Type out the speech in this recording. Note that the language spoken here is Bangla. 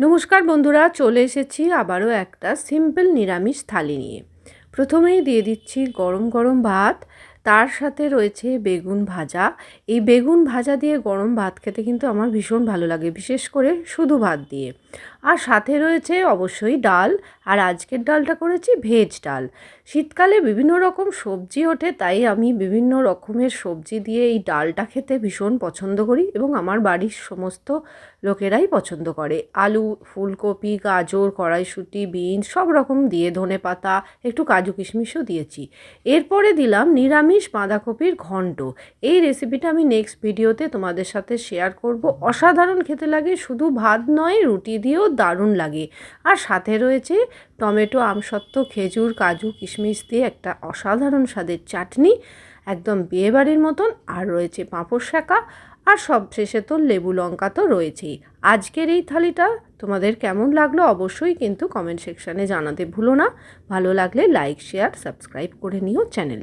নমস্কার বন্ধুরা, চলে এসেছি আবারও একটা সিম্পল নিরামিষ থালি নিয়ে। প্রথমেই দিয়ে দিচ্ছি গরম গরম ভাত, তার সাথে রয়েছে বেগুন ভাজা। এই বেগুন ভাজা দিয়ে গরম ভাত খেতে কিন্তু আমার ভীষণ ভালো লাগে, বিশেষ করে শুধু ভাত দিয়ে। আর সাথে রয়েছে অবশ্যই ডাল, আর আজকের ডালটা করেছি ভেজ ডাল। শীতকালে বিভিন্ন রকম সবজি ওঠে, তাই আমি বিভিন্ন রকমের সবজি দিয়ে এই ডালটা খেতে ভীষণ পছন্দ করি এবং আমার বাড়ির সমস্ত লোকেরাই পছন্দ করে। আলু, ফুলকপি, গাজর, কড়াইশুঁটি, বিনস সব রকম দিয়ে, ধনেপাতা, একটু কাজু কিশমিশও দিয়েছি। এরপরে দিলাম নিরামিষ বাঁধাকপির ঘন্ট। এই রেসিপিটা আমি নেক্সট ভিডিওতে তোমাদের সাথে শেয়ার করব। অসাধারণ খেতে লাগে, শুধু ভাত নয় রুটি দিয়েও দারুণ লাগে। আর সাথে রয়েছে টমেটো, আমসত্ত্ব, খেজুর, কাজু কিশমিশ দিয়ে একটা অসাধারণ স্বাদের চাটনি, একদম বিয়েবাড়ির মতন। আর রয়েছে পাঁপড় শাঁকা, আর সব শেষে তো লেবু লঙ্কা তো রয়েছেই। আজকের এই থালিটা তোমাদের কেমন লাগলো অবশ্যই কিন্তু কমেন্ট সেকশানে জানাতে ভুলো না। ভালো লাগলে লাইক, শেয়ার, সাবস্ক্রাইব করে নিও চ্যানেল।